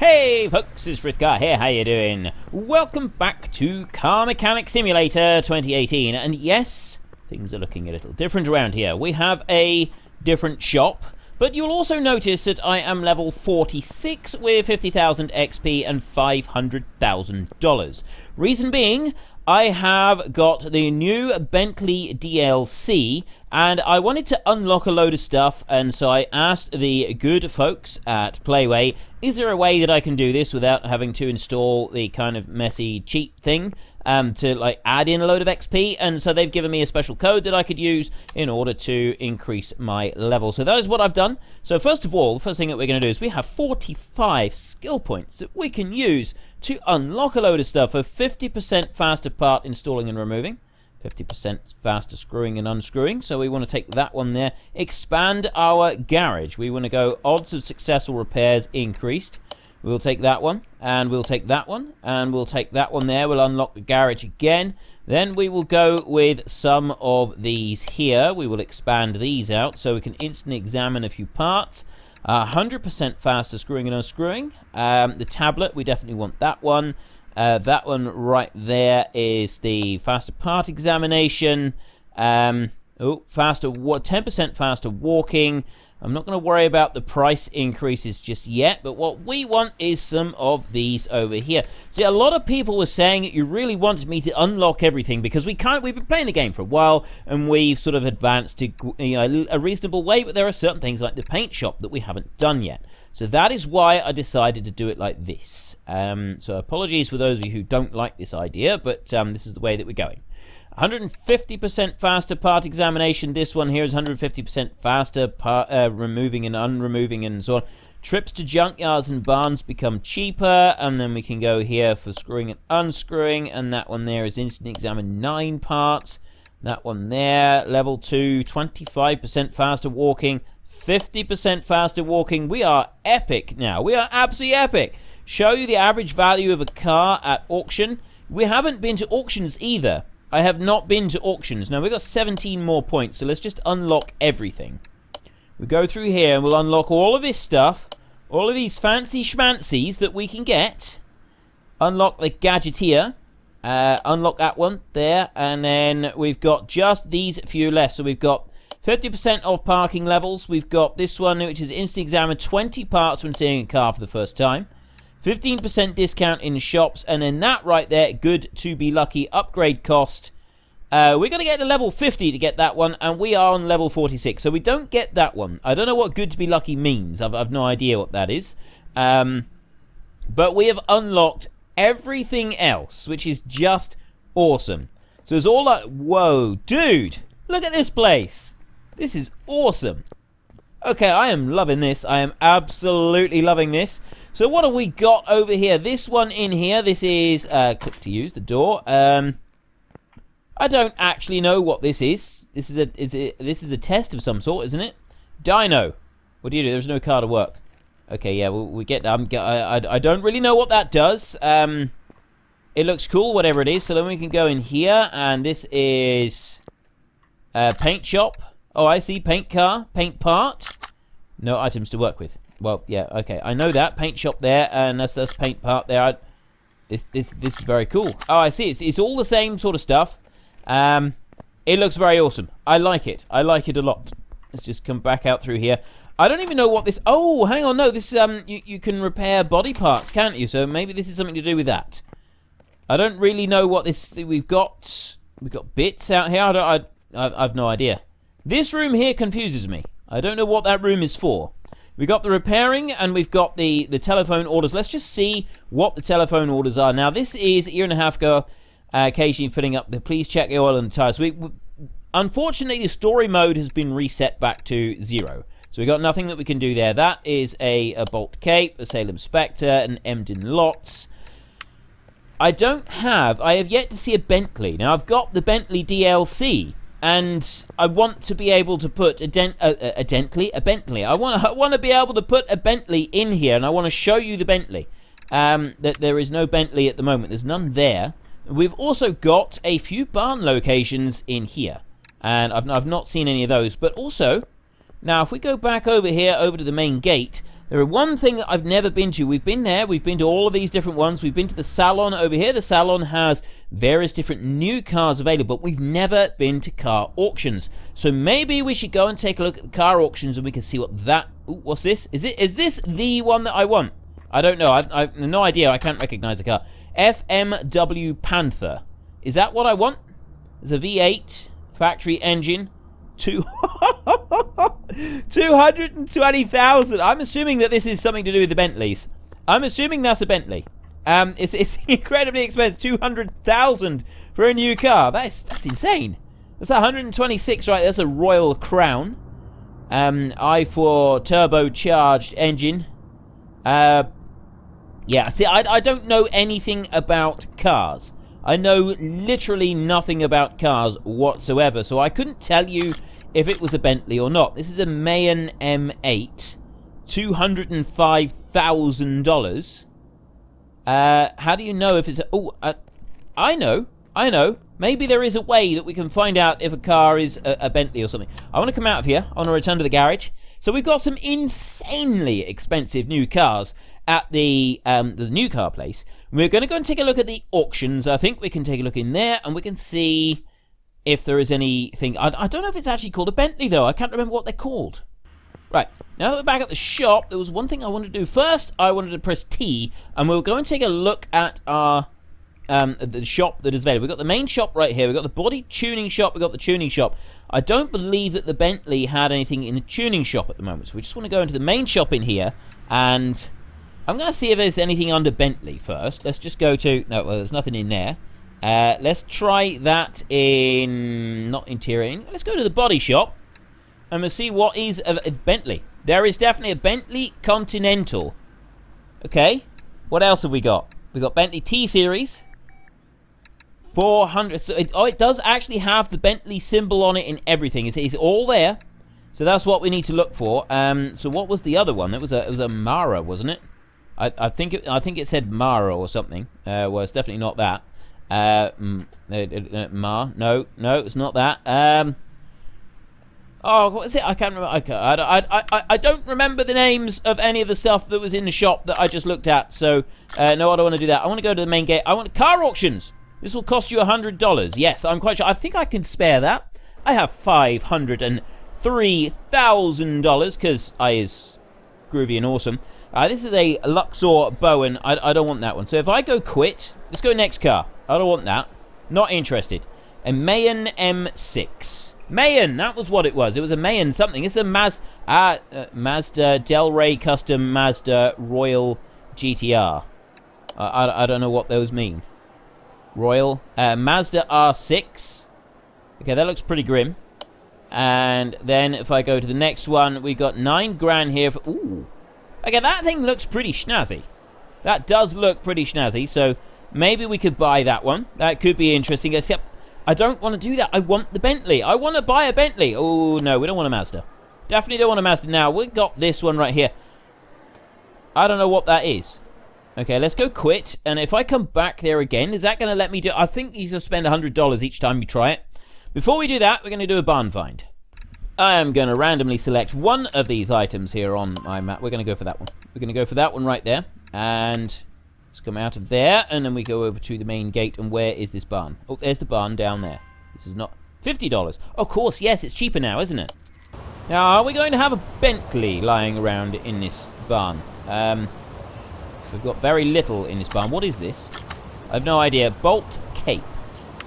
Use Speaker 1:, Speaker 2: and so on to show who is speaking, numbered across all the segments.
Speaker 1: Hey folks, it's Frithgar here, how you doing? Welcome back to Car Mechanic Simulator 2018, and yes, things are looking a little different around here. We have a different shop, but you'll also notice that I am level 46 with 50,000 XP and $500,000. Reason being, I have got the new Bentley DLC, and I wanted to unlock a load of stuff, and so I asked the good folks at Playway, is there a way that I can do this without having to install the kind of messy cheat thing to like add in a load of XP? And so they've given me a special code that I could use in order to increase my level. So that is what I've done. So first of all, the first thing that we're going to do is we have 45 skill points that we can use to unlock a load of stuff. A 50% faster part installing and removing, 50% faster screwing and unscrewing, so we want to take that one there. Expand our garage. We want to go odds of successful repairs increased. We'll take that one, and we'll take that one, and we'll take that one there. We'll unlock the garage again. Then we will go with some of these here. We will expand these out so we can instantly examine a few parts. 100% faster screwing and unscrewing. The tablet, we definitely want that one. That one right there is the faster part examination. Faster, 10% faster walking. I'm not going to worry about the price increases just yet, but what we want is some of these over here. See, a lot of people were saying that you really wanted me to unlock everything because we've been playing the game for a while and we've sort of advanced to a reasonable way, but there are certain things like the paint shop that we haven't done yet. So that is why I decided to do it like this. So apologies for those of you who don't like this idea, but this is the way that we're going. 150% faster part examination. This one here is 150% faster part removing and unremoving and so on. Trips to junkyards and barns become cheaper, and then we can go here for screwing and unscrewing, and that one there is instantly examine 9 parts. That one there, level 2, 25% faster walking, 50% faster walking. We are epic now. We are absolutely epic. Show you the average value of a car at auction. We haven't been to auctions either. I have not been to auctions. Now, we've got 17 more points, so let's just unlock everything. We go through here, and we'll unlock all of this stuff, all of these fancy schmancies that we can get. Unlock the gadgeteer. Unlock that one there, and then we've got just these few left. So we've got 50% off parking levels. We've got this one, which is instant examine 20 parts when seeing a car for the first time. 15% discount in shops, and then that right there, good to be lucky, upgrade cost. We're going to get to level 50 to get that one, and we are on level 46, so we don't get that one. I don't know what good to be lucky means. I've no idea what that is. But we have unlocked everything else, which is just awesome. So it's all like, whoa, dude, look at this place. This is awesome. Okay, I am loving this. I am absolutely loving this. So what have we got over here? This one in here, this is, click to use the door. I don't actually know what this is. This is a test of some sort, isn't it? Dyno. What do you do? There's no car to work. Okay, yeah, we get, I don't really know what that does. It looks cool, whatever it is. So then we can go in here, and this is, paint shop. Oh, I see, paint car, paint part. No items to work with. Well, yeah, okay, I know that. Paint shop there, and that's paint part there. This is very cool. Oh, I see, it's all the same sort of stuff. It looks very awesome. I like it. I like it a lot. Let's just come back out through here. I don't even know what this... Oh, hang on, no, this, you can repair body parts, can't you? So maybe this is something to do with that. I don't really know what this... We've got bits out here. I've no idea. This room here confuses me. I don't know what that room is for. We've got the repairing, and we've got the telephone orders. Let's just see what the telephone orders are. Now, this is a year and a half ago, occasionally filling up the please check the oil and the tires. Unfortunately, the story mode has been reset back to 0. So we've got nothing that we can do there. That is a Bolt Cape, a Salem Spectre, an Emden Lots. I have yet to see a Bentley. Now, I've got the Bentley DLC. And I want to be able to put a Bentley. I want to be able to put a Bentley in here, and I want to show you the Bentley. That there is no Bentley at the moment. There's none there. We've also got a few barn locations in here, and I've not seen any of those. But also, now if we go back over here, over to the main gate, There are one thing that I've never been to. We've been there. We've been to all of these different ones. We've been to the salon over here. The salon has various different new cars available, but we've never been to car auctions. So maybe we should go and take a look at the car auctions and we can see what that... Ooh, what's this? Is this the one that I want? I don't know. I've no idea. I can't recognize the car. FMW Panther. Is that what I want? There's a V8 factory engine. 220,000. I'm assuming that this is something to do with the Bentleys. I'm assuming that's a Bentley. It's incredibly expensive. 200,000 for a new car. That's insane. That's 126, right? That's a Royal Crown. i4 turbocharged engine. Yeah. See, I don't know anything about cars. I know literally nothing about cars whatsoever, so I couldn't tell you if it was a Bentley or not. This is a Mayan M8, $205,000. How do you know if it's a... Oh, I know. Maybe there is a way that we can find out if a car is a Bentley or something. I want to come out of here. I want to return to the garage. So we've got some insanely expensive new cars at the new car place. We're going to go and take a look at the auctions. I think we can take a look in there and we can see if there is anything. I don't know if it's actually called a Bentley, though. I can't remember what they're called. Right, now that we're back at the shop, there was one thing I wanted to do. First, I wanted to press T, and we'll go and take a look at our the shop that is available. We've got the main shop right here. We've got the body tuning shop. We've got the tuning shop. I don't believe that the Bentley had anything in the tuning shop at the moment, so we just want to go into the main shop in here, and I'm going to see if there's anything under Bentley first. Let's just go to... No, well, there's nothing in there. Let's try that in... Not interior. Let's go to the body shop. And we'll see what is a Bentley. There is definitely a Bentley Continental. Okay. What else have we got? We've got Bentley T-Series. 400... So it does actually have the Bentley symbol on it and everything. It's all there. So that's what we need to look for. So what was the other one? It was a Mara, wasn't it? I think it said Mara or something. Well, it's definitely not that. No, it's not that. Oh, what is it? I can't remember. I don't remember the names of any of the stuff that was in the shop that I just looked at. So no, I don't want to do that. I want to go to the main gate. I want car auctions. This will cost you $100. Yes, I'm quite sure. I think I can spare that. I have $503,000 because I is groovy and awesome. This is a Luxor Bowen. I don't want that one. So if I go quit, let's go next car. I don't want that. Not interested. A Mayan M6. Mayan, that was what it was. It was a Mayan something. It's a Mazda Del Rey Custom Mazda Royal GTR. I don't know what those mean. Royal. Mazda R6. Okay, that looks pretty grim. And then if I go to the next one, we got $9,000 here for... Ooh. Okay, that thing looks pretty snazzy. That does look pretty snazzy, so maybe we could buy that one. That could be interesting, except I don't want to do that. I want the Bentley. I want to buy a Bentley. Oh, no, we don't want a Mazda. Definitely don't want a Mazda. Now, we've got this one right here. I don't know what that is. Okay, let's go quit, and if I come back there again, is that going to let me do... I think you just spend $100 each time you try it. Before we do that, we're going to do a barn find. I am going to randomly select one of these items here on my map. We're going to go for that one. We're going to go for that one right there. And let's come out of there. And then we go over to the main gate. And where is this barn? Oh, there's the barn down there. This is not... $50. Of course, yes, it's cheaper now, isn't it? Now, are we going to have a Bentley lying around in this barn? We've got very little in this barn. What is this? I have no idea. Bolt Cape.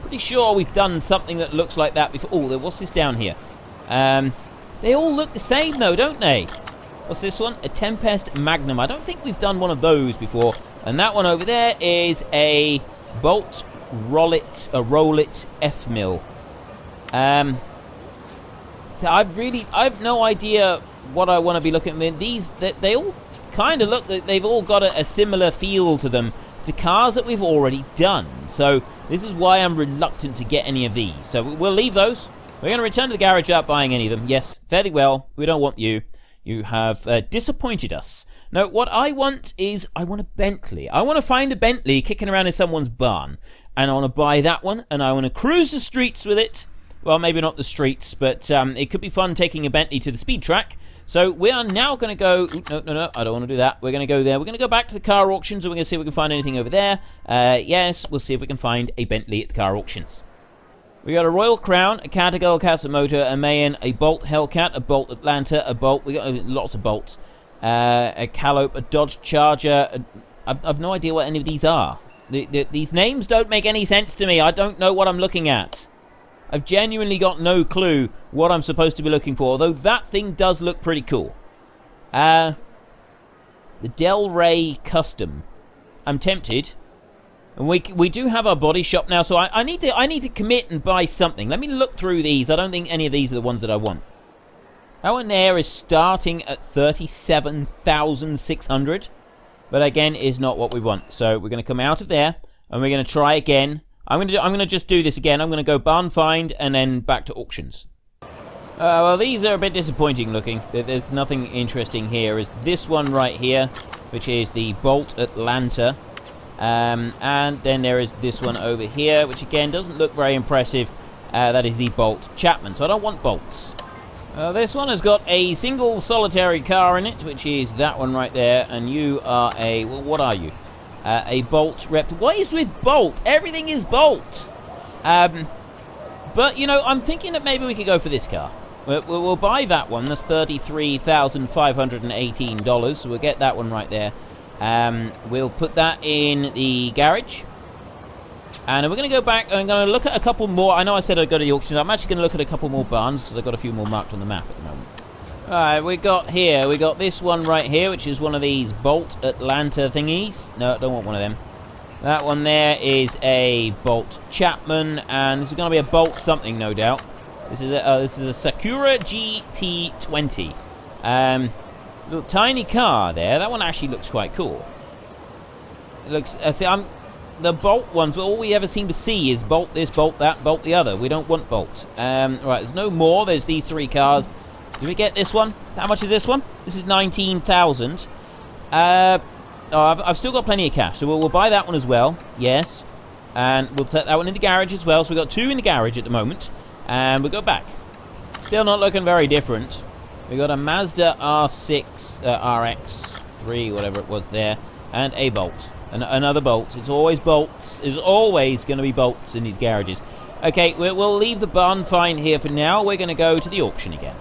Speaker 1: Pretty sure we've done something that looks like that before. Oh, what's this down here? They all look the same though, don't they? What's this one? A Tempest Magnum. I don't think we've done one of those before. And that one over there is a Bolt Rollit F-Mill. So I've no idea what I want to be looking at. I mean, they all kind of look like they've all got a similar feel to them to cars that we've already done. So this is why I'm reluctant to get any of these. So we'll leave those. We're going to return to the garage without buying any of them. Yes, fairly well. We don't want you. You have disappointed us. No, what I want is, I want a Bentley. I want to find a Bentley kicking around in someone's barn. And I want to buy that one, and I want to cruise the streets with it. Well, maybe not the streets, but it could be fun taking a Bentley to the speed track. So we are now going to go... No, I don't want to do that. We're going to go there. We're going to go back to the car auctions, and we're going to see if we can find anything over there. Yes, we'll see if we can find a Bentley at the car auctions. We got a Royal Crown, a Cattergull Casamotor, a Mayan, a Bolt Hellcat, a Bolt Atlanta, a Bolt... We got lots of bolts. A Calope, a Dodge Charger. I've no idea what any of these are. These names don't make any sense to me. I don't know what I'm looking at. I've genuinely got no clue what I'm supposed to be looking for, although that thing does look pretty cool. The Del Rey Custom. I'm tempted. And we do have our body shop now, so I need to commit and buy something. Let me look through these. I don't think any of these are the ones that I want. That one there is starting at 37,600, but again is not what we want. So we're going to come out of there and we're going to try again. I'm going to just do this again. I'm going to go barn find and then back to auctions. Well, these are a bit disappointing looking. There's nothing interesting here. Is this one right here, which is the Bolt Atlanta. And then there is this one over here, which again doesn't look very impressive. That is the Bolt Chapman. So I don't want bolts. This one has got a single solitary car in it, which is that one right there. And you are a... Well, what are you? A Bolt Reptil. What is with Bolt? Everything is Bolt. But, you know, I'm thinking that maybe we could go for this car. We'll buy that one. That's $33,518. So we'll get that one right there. We'll put that in the garage. And we're going to go back. I'm going to look at a couple more. I know I said I'd go to the auction. I'm actually going to look at a couple more barns because I've got a few more marked on the map at the moment. Alright, we got this one right here, which is one of these Bolt Atlanta thingies. No, I don't want one of them. That one there is a Bolt Chapman, and this is going to be a Bolt something, no doubt. This is a Sakura GT20. Little tiny car there. That one actually looks quite cool. It looks. The Bolt ones. All we ever seem to see is Bolt this, Bolt that, Bolt the other. We don't want Bolt. Right, there's no more. There's these three cars. Do we get this one? How much is this one? This is 19,000. I've still got plenty of cash, so we'll buy that one as well. Yes. And we'll set that one in the garage as well. So we've got two in the garage at the moment. And we'll go back. Still not looking very different. We got a Mazda R6, RX3, whatever it was there. And a Bolt. Another Bolt. It's always bolts. There's always going to be bolts in these garages. Okay, we'll leave the barn find here for now. We're going to go to the auction again.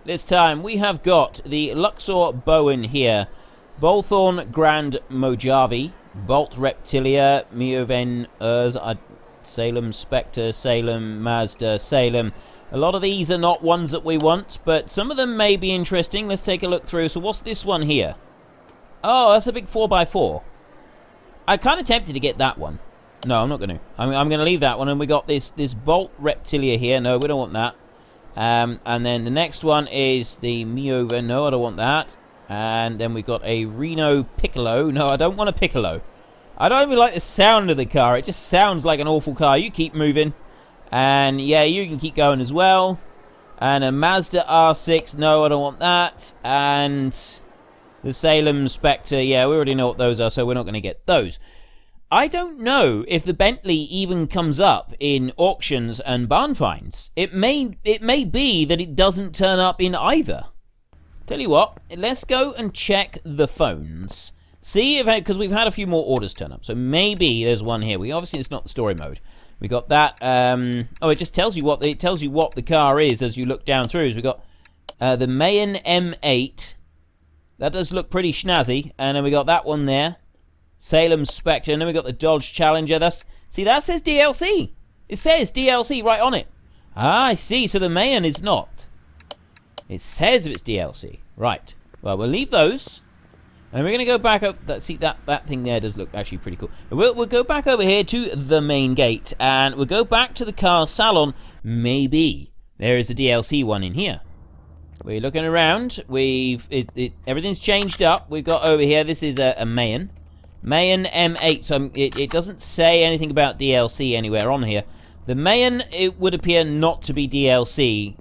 Speaker 1: This time we have got the Luxor Bowen here, Bolthorn Grand Mojave, Bolt Reptilia, Mioven Salem Spectre, Salem Mazda, Salem. A lot of these are not ones that we want, but some of them may be interesting. Let's take a look through. So what's this one here? Oh, that's a big 4x4. I'm kind of tempted to get that one. No, I'm not going to. I'm going to leave that one. And we got this Bolt Reptilia here. No, we don't want that. And then the next one is the Miova. No, I don't want that. And then we've got a Reno Piccolo. No, I don't want a Piccolo. I don't even like the sound of the car. It just sounds like an awful car. You keep moving. And yeah, you can keep going as well. And a Mazda R6. No, I don't want that. And the Salem Spectre. Yeah, we already know what those are, so we're not going to get those. I don't know if the Bentley even comes up in auctions and barn finds. It may be that it doesn't turn up in either. Tell you what, let's go and check the phones. See if, because we've had a few more orders turn up, so maybe there's one here. Obviously it's not the story mode. We got that. Oh, it just tells you what the car is as you look down through. So we got the Mayan M8. That does look pretty snazzy, and then we got that one there. Salem Spectre, and then we got the Dodge Challenger. That says DLC. It says DLC right on it. Ah, I see. So the Mayan is not. It says if it's DLC. Right. Well, we'll leave those. And we're going to go back up. See, that thing there does look actually pretty cool. We'll go back over here to the main gate. And we'll go back to the car salon. Maybe there is a DLC one in here. We're looking around. Everything's changed up. We've got over here. This is a Mayan. Mayan M8, so it doesn't say anything about DLC anywhere on here. The Mayan, it would appear not to be DLC.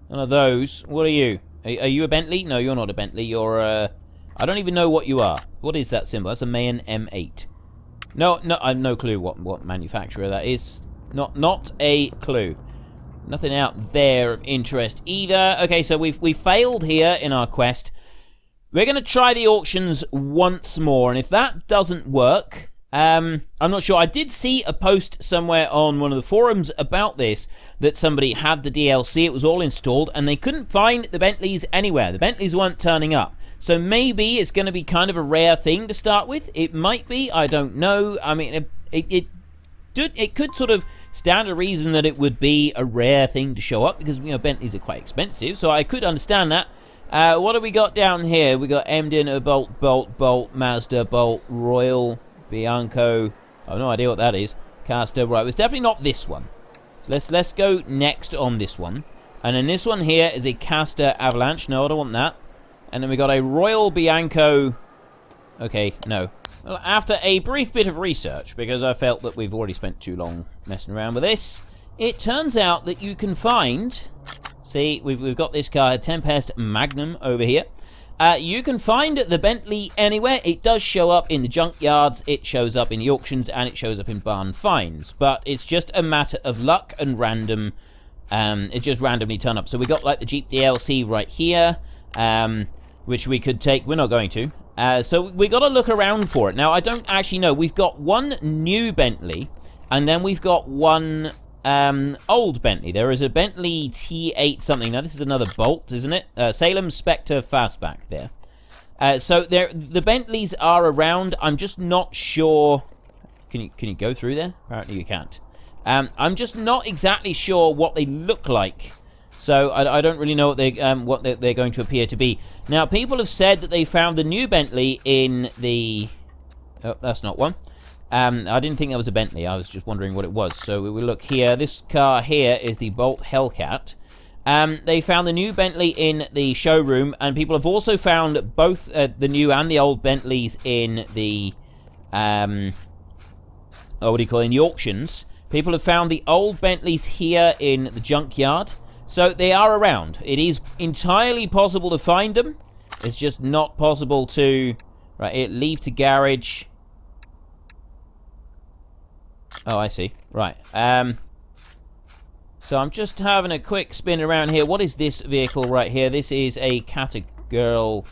Speaker 1: None of those. What are you? Are you a Bentley? No, you're not a Bentley. You're I don't even know what you are. What is that symbol? That's a Mayan M8. No, I have no clue what manufacturer that is. Not a clue. Nothing out there of interest either. Okay, so we failed here in our quest. We're going to try the auctions once more, and if that doesn't work, I'm not sure. I did see a post somewhere on one of the forums about this, that somebody had the DLC, it was all installed, and they couldn't find the Bentleys anywhere. The Bentleys weren't turning up. So maybe it's going to be kind of a rare thing to start with. It might be, I don't know. I mean, it could sort of stand a reason that it would be a rare thing to show up, because, you know, Bentleys are quite expensive, so I could understand that. What have we got down here? We got Emden, Bolt, Mazda, Bolt, Royal, Bianco. I have no idea what that is. Caster, right, it's definitely not this one. So let's go next on this one. And then this one here is a Caster Avalanche. No, I don't want that. And then we got a Royal Bianco. Okay, no. Well, after a brief bit of research, because I felt that we've already spent too long messing around with this, it turns out that you can find... See, we've got this car, Tempest Magnum over here. You can find the Bentley anywhere. It does show up in the junkyards, it shows up in the auctions, and it shows up in barn finds. But it's just a matter of luck and random. It just randomly turn up. So we got like the Jeep DLC right here, which we could take. We're not going to. So we got to look around for it. Now, I don't actually know. We've got one new Bentley, and then we've got one old Bentley. There is a Bentley T8 something. Now, this is another Bolt, isn't it? Salem Spectre Fastback there. So the Bentleys are around. I'm just not sure. Can you go through there? Apparently you can't. I'm just not exactly sure what they look like. So I don't really know what they're going to appear to be. Now, people have said that they found the new Bentley in the... Oh, that's not one. I didn't think that was a Bentley. I was just wondering what it was. So we will look here. This car here is the Bolt Hellcat. They found the new Bentley in the showroom, and people have also found both the new and the old Bentleys in the... in the auctions. People have found the old Bentleys here in the junkyard. So they are around. It is entirely possible to find them. It's just not possible to... Right, leave to garage. Oh, I see. Right. So I'm just having a quick spin around here. What is this vehicle right here? This is a Katsumoto,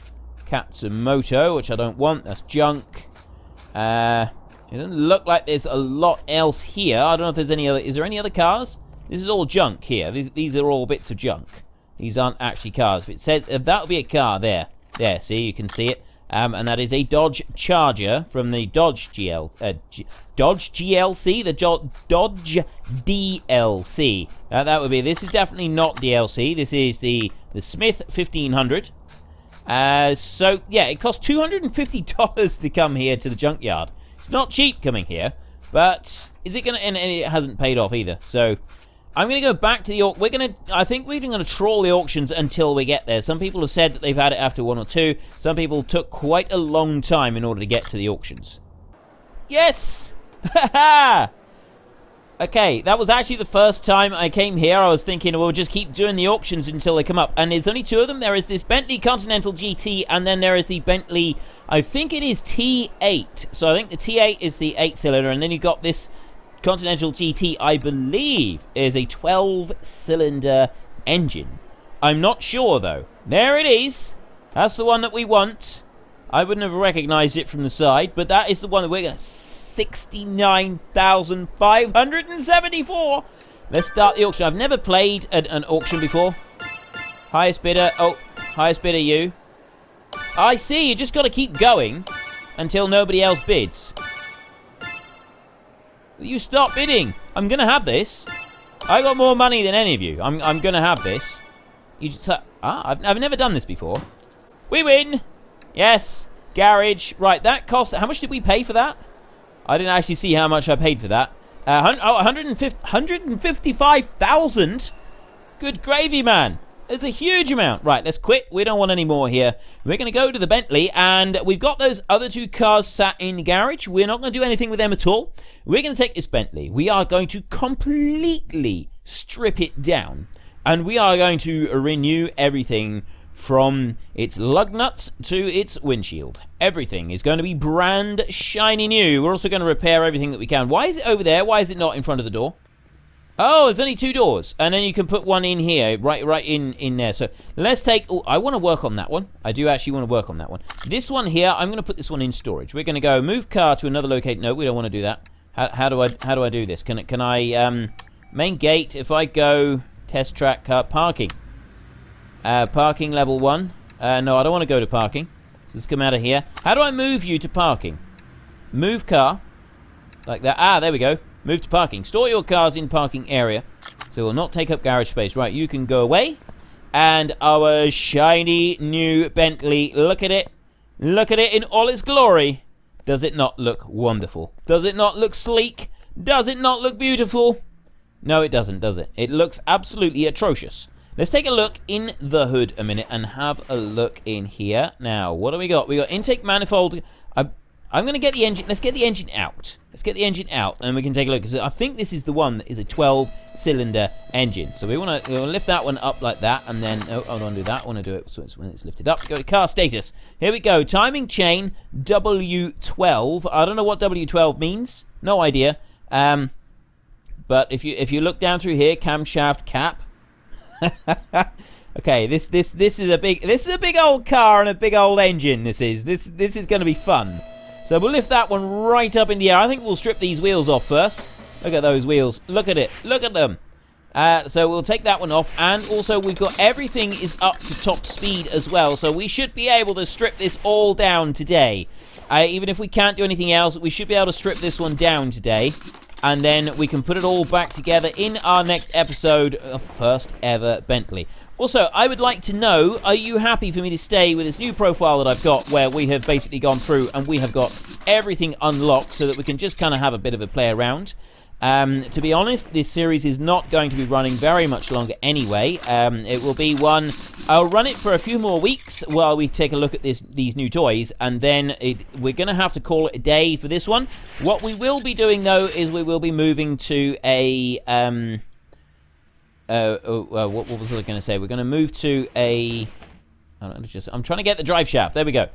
Speaker 1: which I don't want. That's junk. It doesn't look like there's a lot else here. I don't know if there's any other... Is there any other cars? This is all junk here. These are all bits of junk. These aren't actually cars. If it says... that would be a car there. There, see? You can see it. And that is a Dodge Charger from the Dodge Dodge GLC? The Dodge DLC. That would be... This is definitely not DLC. This is the Smith 1500. So, yeah, it costs $250 to come here to the junkyard. It's not cheap coming here, but is it going to... And it hasn't paid off either. So, I'm going to go back to the... I think we're going to trawl the auctions until we get there. Some people have said that they've had it after one or two. Some people took quite a long time in order to get to the auctions. Yes! Ha-ha! Okay, that was actually the first time I came here. I was thinking, we'll just keep doing the auctions until they come up. And there's only two of them. There is this Bentley Continental GT, and then there is the Bentley, I think it is T8. So I think the T8 is the 8-cylinder, and then you've got this Continental GT, I believe, is a 12-cylinder engine. I'm not sure, though. There it is. That's the one that we want. I wouldn't have recognized it from the side, but that is the one that we're going to... 69,574. Let's start the auction. I've never played an auction before. Highest bidder. Oh, highest bidder, you. I see. You just got to keep going until nobody else bids. You stop bidding. I'm going to have this. I got more money than any of you. I'm going to have this. You just... I've never done this before. We win. Yes. Garage. Right, that cost... How much did we pay for that? I didn't actually see how much I paid for that. 155,000? Good gravy, man. It's a huge amount. Right, let's quit. We don't want any more here. We're going to go to the Bentley, and we've got those other two cars sat in the garage. We're not going to do anything with them at all. We're going to take this Bentley. We are going to completely strip it down, and we are going to renew everything from its lug nuts to its windshield. Everything is going to be brand shiny new. We're also going to repair everything that we can. Why is it over there? Why is it not in front of the door? Oh, there's only 2 doors. And then you can put one in here, right in there. So let's take... Oh, I want to work on that one. I do actually want to work on that one. This one here, I'm going to put this one in storage. We're going to go move car to another location. No, we don't want to do that. How do I do this? Can I... main gate, if I go test track car, parking. Parking level 1. No, I don't want to go to parking. So let's come out of here. How do I move you to parking? Move car. Like that. Ah, there we go. Move to parking. Store your cars in parking area. So it will not take up garage space. Right, you can go away. And our shiny new Bentley. Look at it. Look at it in all its glory. Does it not look wonderful? Does it not look sleek? Does it not look beautiful? No, it doesn't, does it? It looks absolutely atrocious. Let's take a look in the hood a minute and have a look in here. Now, what do we got? We got intake manifold. I'm going to get the engine. Let's get the engine out. Let's get the engine out and we can take a look. Because I think this is the one that is a 12-cylinder engine. So we want to lift that one up like that. And then, oh, I don't want to do that. I want to do it so it's when it's lifted up. Go to car status. Here we go. Timing chain W12. I don't know what W12 means. No idea. But if you look down through here, camshaft cap. Okay, this is a big old car and a big old engine. This is going to be fun. So we'll lift that one right up in the air. I think we'll strip these wheels off first. Look at those wheels. Look at it. Look at them. So we'll take that one off, and also we've got everything is up to top speed as well. So we should be able to strip this all down today. Even if we can't do anything else, we should be able to strip this one down today. And then we can put it all back together in our next episode of First Ever Bentley. Also, I would like to know, are you happy for me to stay with this new profile that I've got, where we have basically gone through and we have got everything unlocked so that we can just kind of have a bit of a play around? To be honest, this series is not going to be running very much longer anyway. It will be one... I'll run it for a few more weeks while we take a look at these new toys, and then we're going to have to call it a day for this one. What we will be doing, though, is we will be moving to a... what was I going to say? We're going to move to a... I'm trying to get the drive shaft. There we go.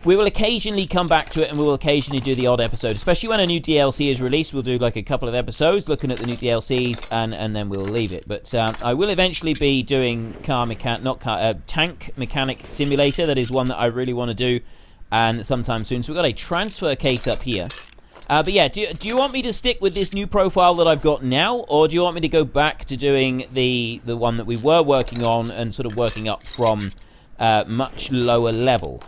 Speaker 1: We will occasionally come back to it, and we will occasionally do the odd episode, especially when a new DLC is released. We'll do like a couple of episodes looking at the new DLCs, and then we'll leave it. But I will eventually be doing tank mechanic simulator. That is one that I really want to do, and sometime soon. So we've got a transfer case up here. But yeah, do you want me to stick with this new profile that I've got now, or do you want me to go back to doing the one that we were working on and sort of working up from much lower level?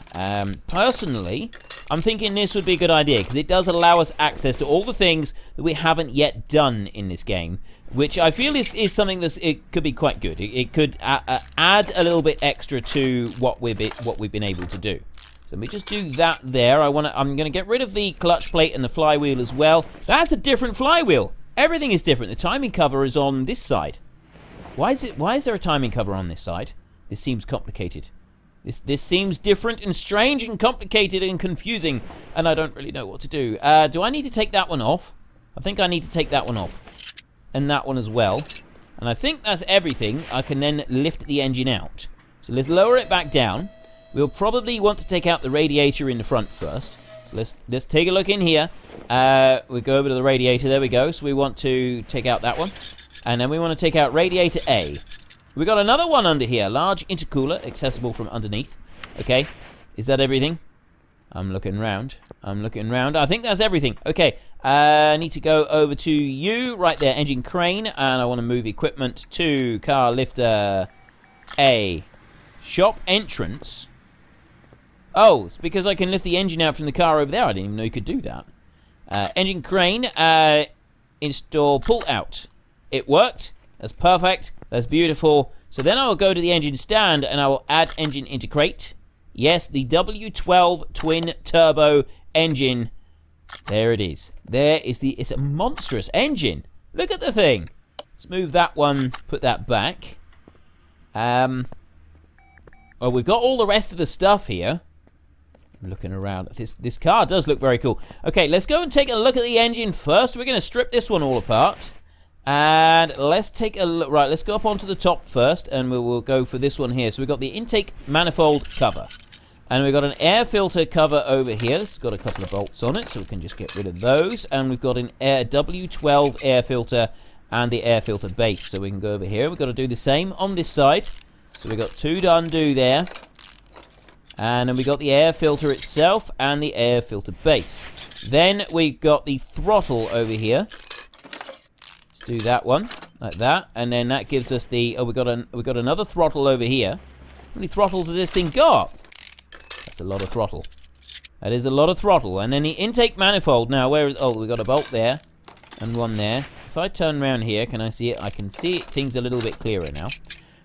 Speaker 1: Personally, I'm thinking this would be a good idea, because it does allow us access to all the things that we haven't yet done in this game, which I feel is something that it could be quite good. It could add a little bit extra to what we've been able to do. So let me just do that there. I'm going to get rid of the clutch plate and the flywheel as well. That's a different flywheel. Everything is different. The timing cover is on this side. Why is there a timing cover on this side? This seems complicated. This seems different and strange and complicated and confusing, and I don't really know what to do. Do I need to take that one off? I think I need to take that one off. And that one as well. And I think that's everything. I can then lift the engine out. So let's lower it back down. We'll probably want to take out the radiator in the front first. So let's take a look in here. We go over to the radiator. There we go. So we want to take out that one. And then we want to take out radiator A. We got another one under here. Large intercooler, accessible from underneath. Okay. Is that everything? I'm looking around. I think that's everything. Okay. I need to go over to you. Right there. Engine crane. And I want to move equipment to car lifter A. Shop entrance. Oh, it's because I can lift the engine out from the car over there. I didn't even know you could do that. Engine crane. Install pull out. It worked. That's perfect. That's beautiful. So then I will go to the engine stand and I will add engine integrate. Yes, the W12 twin turbo engine. There it is. It's a monstrous engine. Look at the thing. Let's move that one, put that back. Well, we've got all the rest of the stuff here. I'm looking around. This car does look very cool. Okay, let's go and take a look at the engine first. We're going to strip this one all apart. And let's take a look. Right, let's go up onto the top first, and we will go for this one here. So we've got the intake manifold cover. And we've got an air filter cover over here. It's got a couple of bolts on it, so we can just get rid of those. And we've got an W12 air filter and the air filter base. So we can go over here. We've got to do the same on this side. So we've got 2 to undo there. And then we got the air filter itself and the air filter base. Then we've got the throttle over here. Let's do that one, like that. And then that gives us the... Oh, we got another throttle over here. How many throttles has this thing got? That's a lot of throttle. That is a lot of throttle. And then the intake manifold. Now, where is... Oh, we got a bolt there. And one there. If I turn around here, can I see it? I can see it. Things a little bit clearer now.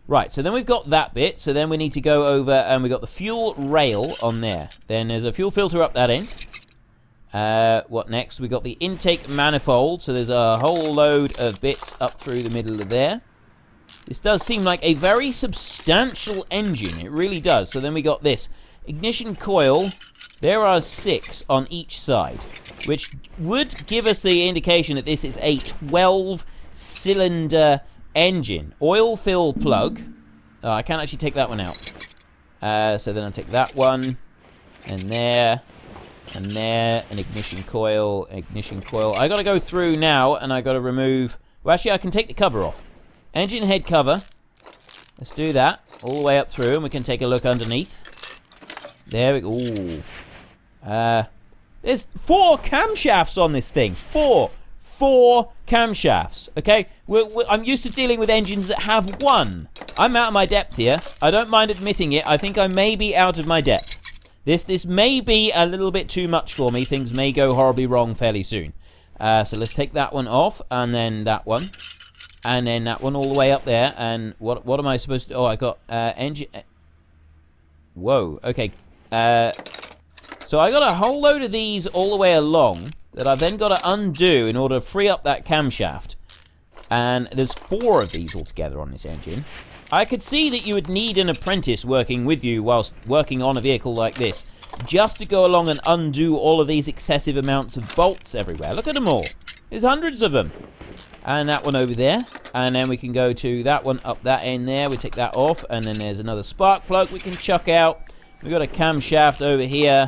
Speaker 1: Right, so then we've got that bit. So then we need to go over, and we've got the fuel rail on there. Then there's a fuel filter up that end. What next? We've got the intake manifold. So there's a whole load of bits up through the middle of there. This does seem like a very substantial engine. It really does. So then we got this. Ignition coil. There are 6 on each side, which would give us the indication that this is a 12-cylinder engine. Oil fill plug. Oh, I can't actually take that one out. So then I'll take that one, and there, an ignition coil. I got to go through now, and I got to remove... Well, actually, I can take the cover off. Engine head cover. Let's do that all the way up through, and we can take a look underneath. There we go. Ooh. There's 4 camshafts on this thing. 4 camshafts. Okay, I'm used to dealing with engines that have 1. I'm out of my depth here. I don't mind admitting it. I think I may be out of my depth. This may be a little bit too much for me. Things may go horribly wrong fairly soon. So let's take that one off, and then that one, and then that one all the way up there. And what am I supposed to... Oh, I got engine... Whoa, okay. So I got a whole load of these all the way along that I've then got to undo in order to free up that camshaft. And there's 4 of these altogether on this engine. I could see that you would need an apprentice working with you whilst working on a vehicle like this, just to go along and undo all of these excessive amounts of bolts everywhere. Look at them all. There's hundreds of them. And that one over there. And then we can go to that one up that end there. We take that off. And then there's another spark plug we can chuck out. We've got a camshaft over here.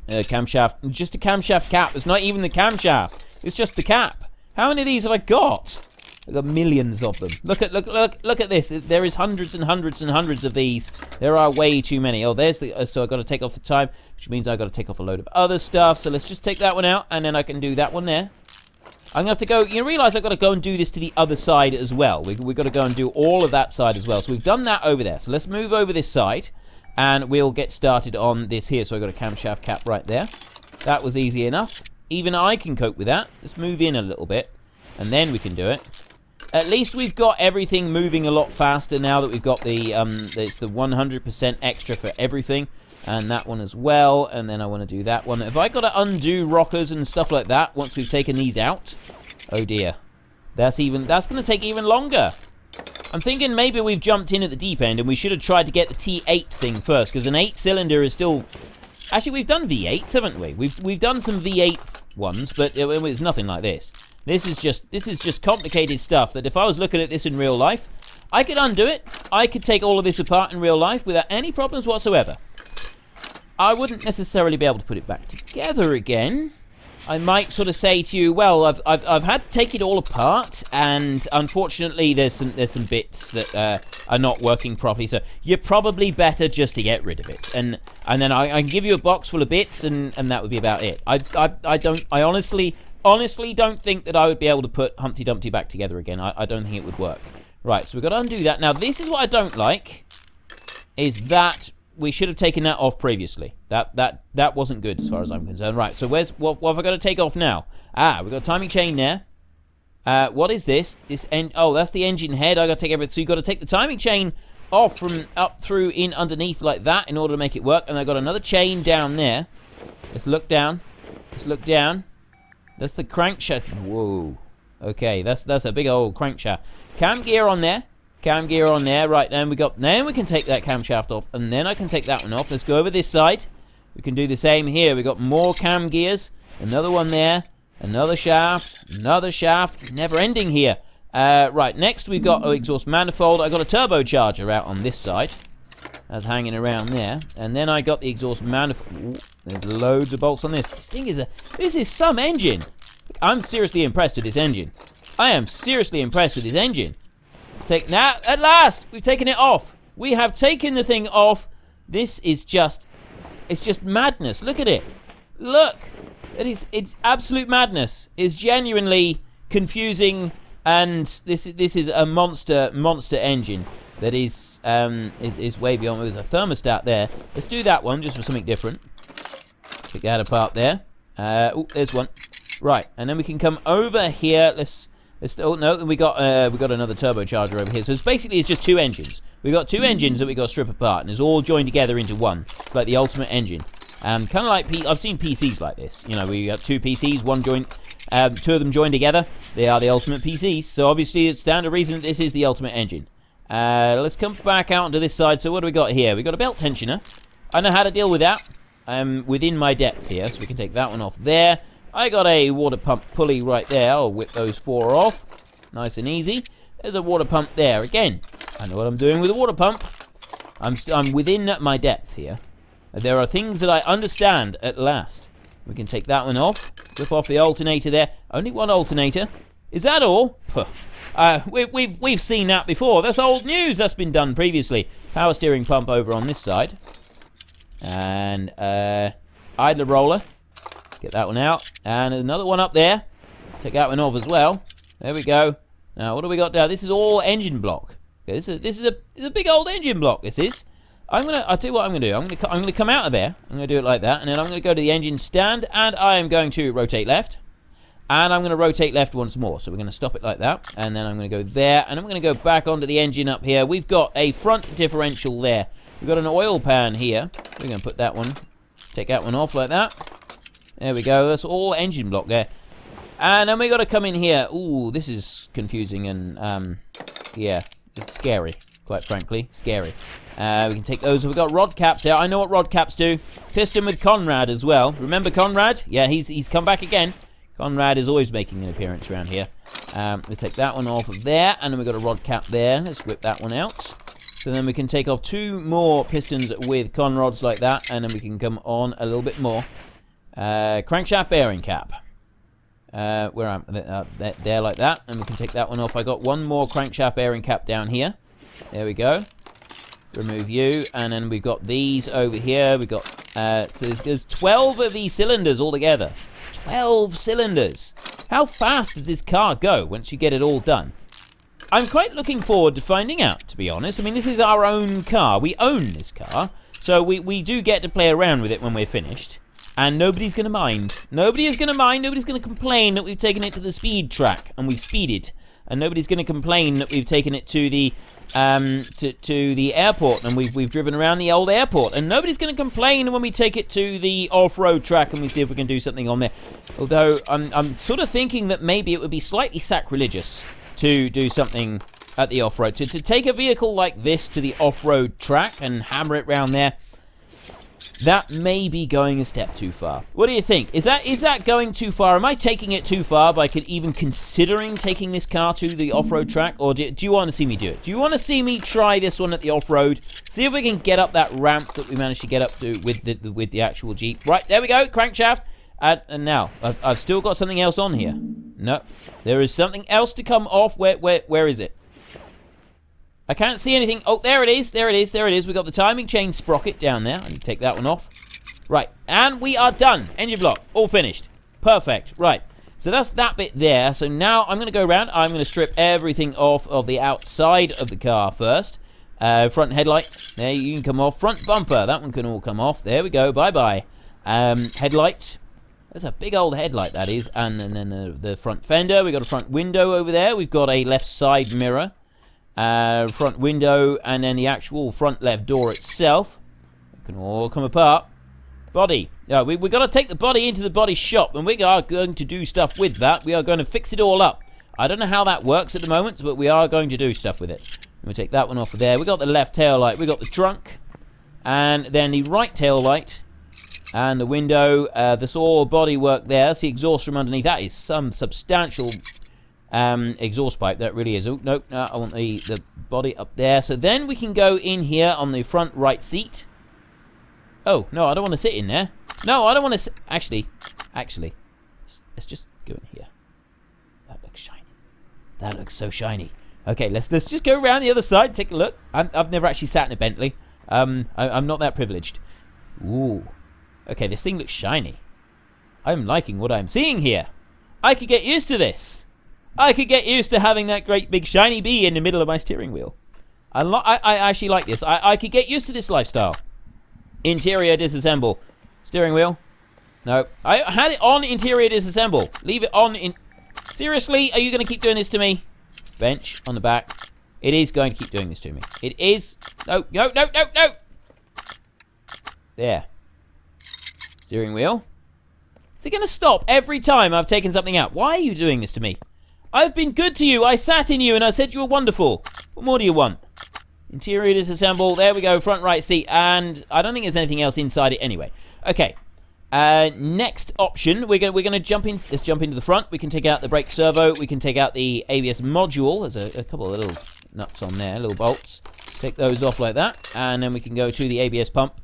Speaker 1: Camshaft. Just a camshaft cap. It's not even the camshaft. It's just the cap. How many of these have I got? I've got millions of them. Look at this. There is hundreds and hundreds and hundreds of these. There are way too many. Oh, there's the... so I've got to take off the time, which means I've got to take off a load of other stuff. So let's just take that one out, and then I can do that one there. I'm going to have to go... You realise I've got to go and do this to the other side as well. We've got to go and do all of that side as well. So we've done that over there. So let's move over this side, and we'll get started on this here. So I've got a camshaft cap right there. That was easy enough. Even I can cope with that. Let's move in a little bit, and then we can do it. At least we've got everything moving a lot faster now that we've got the it's the 100% extra for everything, and that one as well. And then I want to do that one. Have I got to undo rockers and stuff like that once we've taken these out? Oh dear, that's going to take even longer. I'm thinking maybe we've jumped in at the deep end and we should have tried to get the T8 thing first, because an 8-cylinder is still... Actually, we've done V8s, haven't we? We've done some V8 ones, but it's nothing like this. This is just complicated stuff that if I was looking at this in real life, I could undo it. I could take all of this apart in real life without any problems whatsoever. I wouldn't necessarily be able to put it back together again. I might sort of say to you, well, I've had to take it all apart, and unfortunately there's some bits that are not working properly, so you're probably better just to get rid of it, and then I can give you a box full of bits, and that would be about it. I honestly don't think that I would be able to put Humpty Dumpty back together again. I don't think it would work. Right, so we've got to undo that. Now, this is what I don't like, is that we should have taken that off previously. That wasn't good as far as I'm concerned. Right, so what have I got to take off now? We've got a timing chain there. What is this? Oh, that's the engine head. I got to take everything. So you've got to take the timing chain off from up through in underneath like that in order to make it work. And I've got another chain down there. Let's look down. Let's look down. That's the crankshaft. Whoa. Okay, that's a big old crankshaft. Cam gear on there. Cam gear on there. Right, then we can take that camshaft off, and then I can take that one off. Let's go over this side. We can do the same here. We got more cam gears. Another one there. Another shaft. Another shaft. Never ending here. Right, next we've got exhaust manifold. I got a turbocharger out on this side. That's hanging around there. And then I got the exhaust manifold. Ooh, there's loads of bolts on this. This is some engine. I'm seriously impressed with this engine. I am seriously impressed with this engine. Now, at last, we've taken it off. We have taken the thing off. This is just, it's just madness. Look at it. Look. It's absolute madness. It's genuinely confusing, and this is a monster engine that is way beyond. There's a thermostat there. Let's do that one just for something different. Take that apart there. Oh, there's one. Right, and then we can come over here. Oh no, we got another turbocharger over here. So it's just two engines. We've got two engines that we got to strip apart, and it's all joined together into one. It's like the ultimate engine. Kind of like I've seen PCs like this. You know, we have two PCs, two of them joined together. They are the ultimate PCs. So obviously, it's down to reason that this is the ultimate engine. Let's come back out onto this side. So what do we got here? We got a belt tensioner. I know how to deal with that. Within my depth here, so we can take that one off there. I got a water pump pulley right there. I'll whip those four off. Nice and easy. There's a water pump there. Again, I know what I'm doing with a water pump. I'm within my depth here. There are things that I understand at last. We can take that one off. Whip off the alternator there. Only one alternator. Is that all? We've seen that before. That's old news. That's been done previously. Power steering pump over on this side. And idler roller. Get that one out. And another one up there. Take that one off as well. There we go. Now, what do we got down? This is all engine block. Okay, this is a big old engine block, this is. I'll tell you what I'm gonna do. I'm gonna come out of there. I'm gonna do it like that, and then I'm gonna go to the engine stand, and I am going to rotate left. And I'm gonna rotate left once more. So we're gonna stop it like that, and then I'm gonna go there, and I'm gonna go back onto the engine up here. We've got a front differential there. We've got an oil pan here. We're gonna put that one, take that one off like that. There we go. That's all engine block there. And then we got to come in here. Ooh, this is confusing and, yeah, it's scary, quite frankly. Scary. We can take those. We've got rod caps there. I know what rod caps do. Piston with Conrad as well. Remember Conrad? Yeah, he's come back again. Conrad is always making an appearance around here. We'll take that one off of there. And then we've got a rod cap there. Let's whip that one out. So then we can take off two more pistons with Conrods like that. And then we can come on a little bit more. Crankshaft bearing cap. Where am there like that, and we can take that one off. I got one more crankshaft bearing cap down here. There we go. Remove you, and then we've got these over here. We got so there's 12 of these cylinders altogether. 12 cylinders. How fast does this car go once you get it all done? I'm quite looking forward to finding out, to be honest. I mean, this is our own car. We own this car, so we do get to play around with it when we're finished. And nobody's going to mind. Nobody is going to mind. Nobody's going to complain that we've taken it to the speed track and we've speeded. And nobody's going to complain that we've taken it to the to the airport and we've driven around the old airport. And nobody's going to complain when we take it to the off-road track and we see if we can do something on there. Although I'm sort of thinking that maybe it would be slightly sacrilegious to do something at the off-road. To take a vehicle like this to the off-road track and hammer it around there. That may be going a step too far. What do you think? Is that going too far? Am I taking it too far by even considering taking this car to the off-road track? Or do you want to see me do it? Do you want to see me try this one at the off-road? See if we can get up that ramp that we managed to get up to with the actual Jeep. Right, there we go, crankshaft. And now, I've still got something else on here. No, there is something else to come off. Where is it? I can't see anything. Oh, there it is. There it is. There it is. We got the timing chain sprocket down there. I need to take that one off. Right. And we are done. Engine block. All finished. Perfect. Right. So that's that bit there. So now I'm going to go around. I'm going to strip everything off of the outside of the car first. Front headlights. There, you can come off. Front bumper. That one can all come off. There we go. Bye-bye. Headlight. That's a big old headlight, that is. And then the front fender. We've got a front window over there. We've got a left side mirror. Front window, and then the actual front left door itself. It can all come apart. Body. We've got to take the body into the body shop, and we are going to do stuff with that. We are going to fix it all up. I don't know how that works at the moment, but we are going to do stuff with it. We'll take that one off of there. We got the left tail light. We got the trunk, and then the right tail light, and the window. This all body work there. That's the exhaust from underneath. That is some substantial exhaust pipe. That really is. Oh, no, I want the body up there. So then we can go in here on the front right seat. Oh, no, I don't want to sit in there. No, I don't want to Actually, let's just go in here. That looks shiny. That looks so shiny. Okay, let's just go around the other side, take a look. I've never actually sat in a Bentley. I'm not that privileged. Ooh. Okay, this thing looks shiny. I'm liking what I'm seeing here. I could get used to this. I could get used to having that great big shiny bee in the middle of my steering wheel. I actually like this. I could get used to this lifestyle. Interior disassemble. Steering wheel. No. I had it on interior disassemble. Leave it on in... Seriously? Are you going to keep doing this to me? Bench on the back. It is going to keep doing this to me. It is... No. There. Steering wheel. Is it going to stop every time I've taken something out? Why are you doing this to me? I've been good to you. I sat in you and I said you were wonderful. What more do you want? Interior disassemble. There we go. Front right seat. And I don't think there's anything else inside it anyway. Okay. Next option. We're going to jump in. Let's jump into the front. We can take out the brake servo. We can take out the ABS module. There's a couple of little nuts on there. Little bolts. Take those off like that. And then we can go to the ABS pump.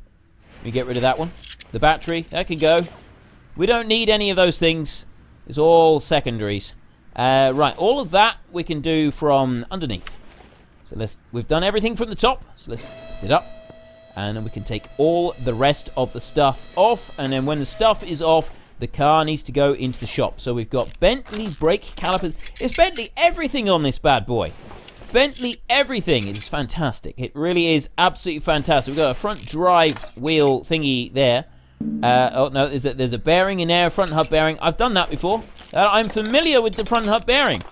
Speaker 1: We get rid of that one. The battery. That can go. We don't need any of those things. It's all secondaries. Right. All of that we can do from underneath. So we've done everything from the top, so let's lift it up. And then we can take all the rest of the stuff off. And then when the stuff is off, the car needs to go into the shop. So we've got Bentley brake calipers. It's Bentley everything on this bad boy. Bentley everything. It is fantastic. It really is absolutely fantastic. We've got a front drive wheel thingy there. Oh, no, there's a bearing in there, a front hub bearing. I've done that before. I'm familiar with the front hub bearing.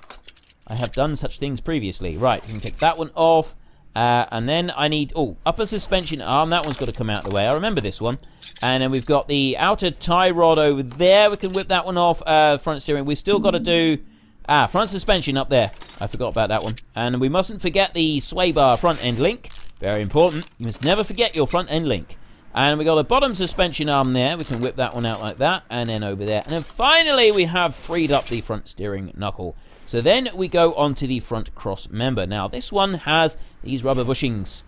Speaker 1: I have done such things previously. Right, you can take that one off. And then I need... Oh, upper suspension arm. That one's got to come out of the way. I remember this one. And then we've got the outer tie rod over there. We can whip that one off. Front steering. We've still got to do... front suspension up there. I forgot about that one. And we mustn't forget the sway bar front end link. Very important. You must never forget your front end link. And we got a bottom suspension arm there. We can whip that one out like that. And then over there. And then finally we have freed up the front steering knuckle. So then we go on to the front cross member. Now this one has these rubber bushings.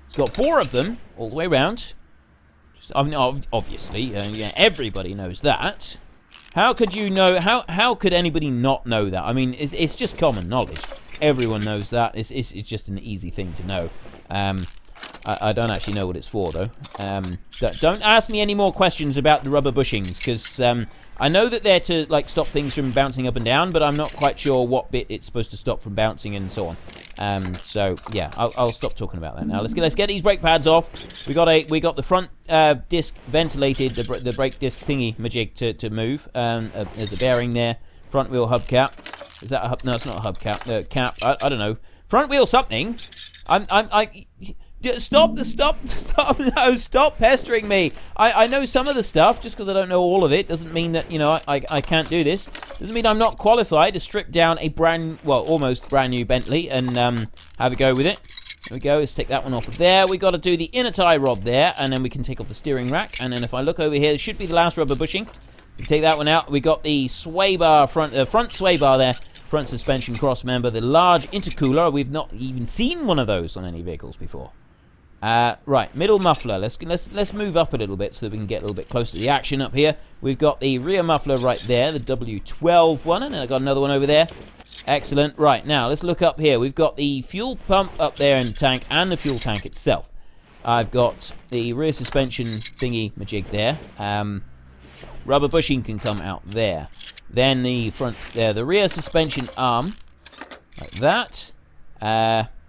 Speaker 1: It's got 4 of them all the way around. I mean, obviously, yeah, everybody knows that. How could you know? How could anybody not know that? I mean, it's just common knowledge. Everyone knows that. It's just an easy thing to know. I don't actually know what it's for though. Don't ask me any more questions about the rubber bushings because I know that they're to like stop things from bouncing up and down, but I'm not quite sure what bit it's supposed to stop from bouncing and so on. So yeah, I'll stop talking about that now. Let's get these brake pads off. We got the front disc ventilated, the brake disc thingy majig to move. There's a bearing there. Front wheel hubcap. Is that a hub? No, it's not a hubcap. Cap. I don't know. Front wheel something. Stop, no, stop pestering me. I know some of the stuff, just because I don't know all of it, doesn't mean that, you know, I can't do this. Doesn't mean I'm not qualified to strip down a almost brand new Bentley and have a go with it. There we go, let's take that one off of there. We got to do the inner tie rod there, and then we can take off the steering rack. And then if I look over here, it should be the last rubber bushing. We take that one out. We got the sway bar, front sway bar there. Front suspension cross member, the large intercooler. We've not even seen one of those on any vehicles before. Right, middle muffler. Let's move up a little bit so that we can get a little bit closer to the action up here. We've got the rear muffler right there, the W12 one, and then I've got another one over there. Excellent. Right, now let's look up here. We've got the fuel pump up there in the tank and the fuel tank itself. I've got the rear suspension thingy majig there. Rubber bushing can come out there. Then the front there, the rear suspension arm, like that.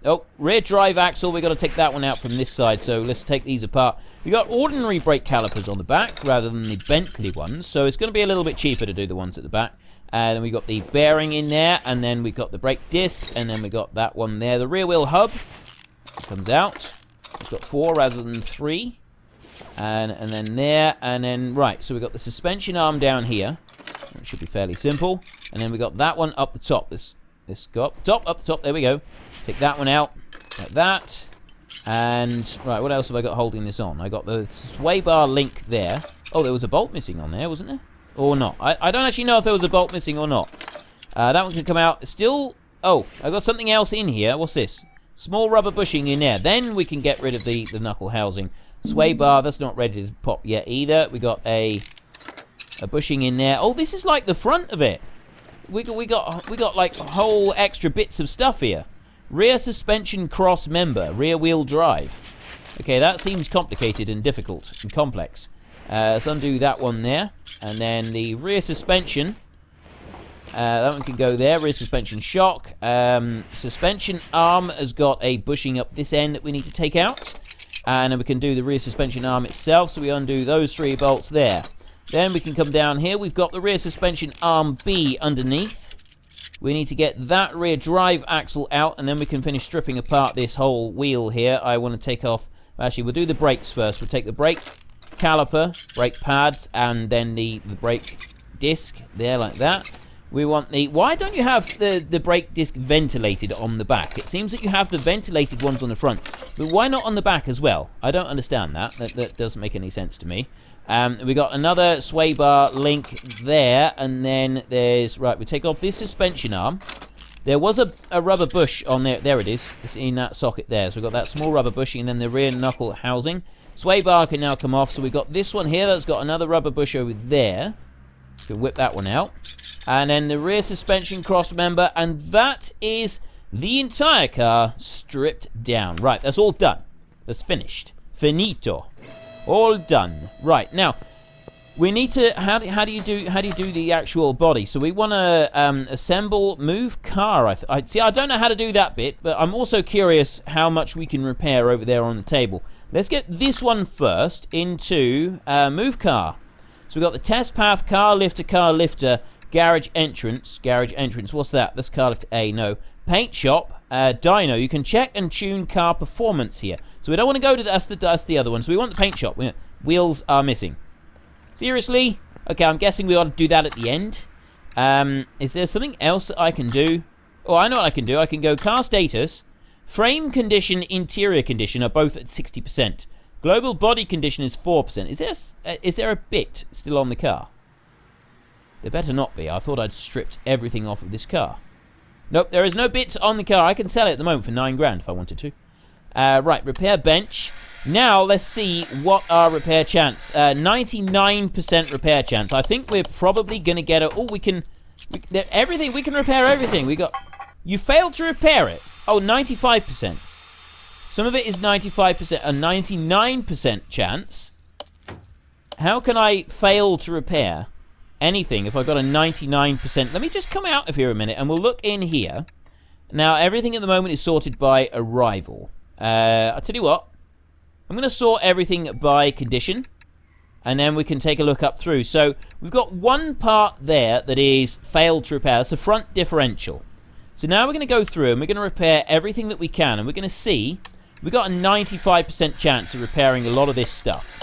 Speaker 1: Oh, rear drive axle, we've got to take that one out from this side, so let's take these apart. We've got ordinary brake calipers on the back, rather than the Bentley ones, so it's going to be a little bit cheaper to do the ones at the back. And then we've got the bearing in there, and then we've got the brake disc, and then we've got that one there. The rear wheel hub comes out. We've got 4 rather than 3. And then there, and then, right, so we've got the suspension arm down here. It should be fairly simple. And then we've got that one up the top. This go up the top, there we go. Take that one out, like that. And, right, what else have I got holding this on? I got the sway bar link there. Oh, there was a bolt missing on there, wasn't there? Or not. I don't actually know if there was a bolt missing or not. That one can come out. Still... Oh, I got something else in here. What's this? Small rubber bushing in there. Then we can get rid of the knuckle housing. Sway bar, that's not ready to pop yet either. We got a bushing in there. Oh, this is like the front of it. We got like whole extra bits of stuff here. Rear suspension cross member, rear wheel drive. Okay, that seems complicated and difficult and complex. Let's undo that one there. And then the rear suspension. That one can go there. Rear suspension shock. Suspension arm has got a bushing up this end that we need to take out. And then we can do the rear suspension arm itself. So we undo those 3 bolts there. Then we can come down here. We've got the rear suspension arm B underneath. We need to get that rear drive axle out. And then we can finish stripping apart this whole wheel here. I want to take off... Actually, we'll do the brakes first. We'll take the brake caliper, brake pads, and then the brake disc there like that. We want the... Why don't you have the brake disc ventilated on the back? It seems that you have the ventilated ones on the front. But why not on the back as well? I don't understand that. That doesn't make any sense to me. We got another sway bar link there. And then there's... Right, we take off this suspension arm. There was a rubber bush on there. There it is. It's in that socket there. So we've got that small rubber bushing and then the rear knuckle housing. Sway bar can now come off. So we've got this one here that's got another rubber bush over there. We can whip that one out. And then the rear suspension cross member. And that is the entire car stripped down. Right, that's all done. That's finished. Finito. All done. Right, now... We need to... How do you do the actual body? So we want to assemble, move car. See, I don't know how to do that bit, but I'm also curious how much we can repair over there on the table. Let's get this one first into move car. So we've got the test path, car lifter, garage entrance. What's that? That's car lifter A. No. Paint shop, dyno. You can check and tune car performance here. So we don't want to go to that's the other one. So we want the paint shop. Wheels are missing. Seriously? Okay, I'm guessing we ought to do that at the end. Is there something else that I can do? Oh, I know what I can do. I can go car status. Frame condition, interior condition are both at 60%. Global body condition is 4%. Is there a bit still on the car? There better not be. I thought I'd stripped everything off of this car. Nope, there is no bits on the car. I can sell it at the moment for $9,000 if I wanted to. Right, repair bench. Now, let's see what our repair chance. 99% repair chance. I think we're probably going to get a... Oh, we can repair everything. We got... You failed to repair it. Oh, 95%. Some of it is 95%. A 99% chance. How can I fail to repair anything if I've got a 99%? Let me just come out of here a minute and we'll look in here. Now, everything at the moment is sorted by arrival. I'll tell you what. I'm going to sort everything by condition, and then we can take a look up through. So we've got one part there that is failed to repair. That's the front differential. So now we're going to go through and we're going to repair everything that we can, and we're going to see we've got a 95% chance of repairing a lot of this stuff.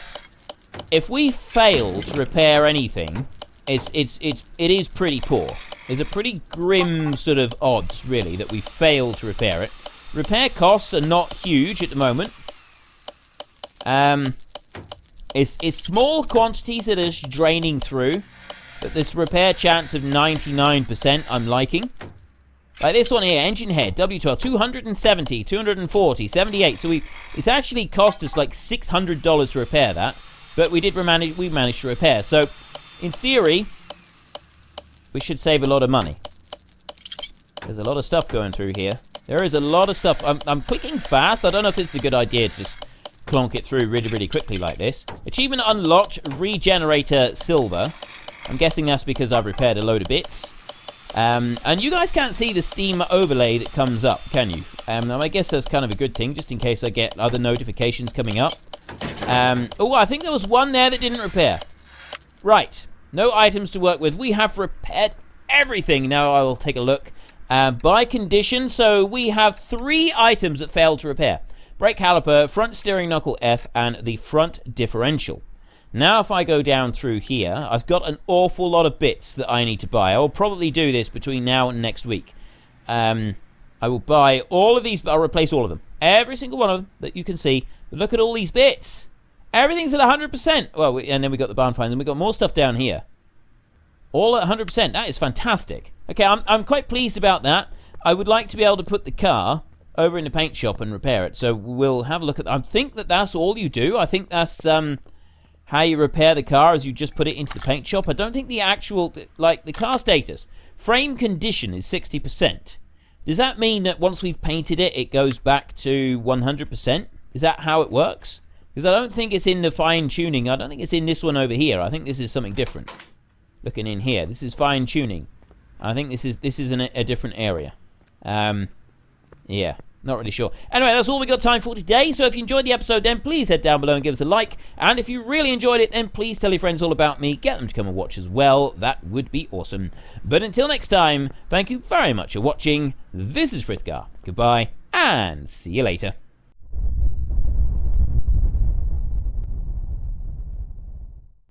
Speaker 1: If we fail to repair anything, it is pretty poor. There's a pretty grim sort of odds, really, that we fail to repair it. Repair costs are not huge at the moment. It's small quantities that are draining through, but this repair chance of 99% I'm liking. Like this one here, engine head, W12, 270, 240, 78. So it's actually cost us like $600 to repair that, but we managed to repair. So in theory, we should save a lot of money. There's a lot of stuff going through here. There is a lot of stuff. I'm clicking fast. I don't know if it's a good idea to just clonk it through really, really quickly like this. Achievement unlocked, regenerator silver. I'm guessing that's because I've repaired a load of bits. And you guys can't see the Steam overlay that comes up, can you? I guess that's kind of a good thing, just in case I get other notifications coming up. Oh, I think there was one there that didn't repair. Right. No items to work with. We have repaired everything. Now I'll take a look. By condition, so we have 3 items that failed to repair. Brake caliper, front steering knuckle F, and the front differential. Now if I go down through here, I've got an awful lot of bits that I need to buy. I will probably do this between now and next week. I will buy all of these, but I'll replace all of them. Every single one of them that you can see. But look at all these bits. Everything's at 100%. Well, and then we got the barn find, and we got more stuff down here. All at 100%. That is fantastic. Okay, I'm quite pleased about that. I would like to be able to put the car over in the paint shop and repair it. So we'll have a look at that. I think that's all you do. I think that's how you repair the car, is you just put it into the paint shop. I don't think the actual, like, the car status. Frame condition is 60%. Does that mean that once we've painted it, it goes back to 100%? Is that how it works? Because I don't think it's in the fine tuning. I don't think it's in this one over here. I think this is something different. Looking in here, this is fine tuning. I think this is in a different area. Yeah, not really sure. Anyway, that's all we got time for today. So if you enjoyed the episode, then please head down below and give us a like. And if you really enjoyed it, then please tell your friends all about me. Get them to come and watch as well. That would be awesome. But until next time, thank you very much for watching. This is Frithgar. Goodbye, and see you later.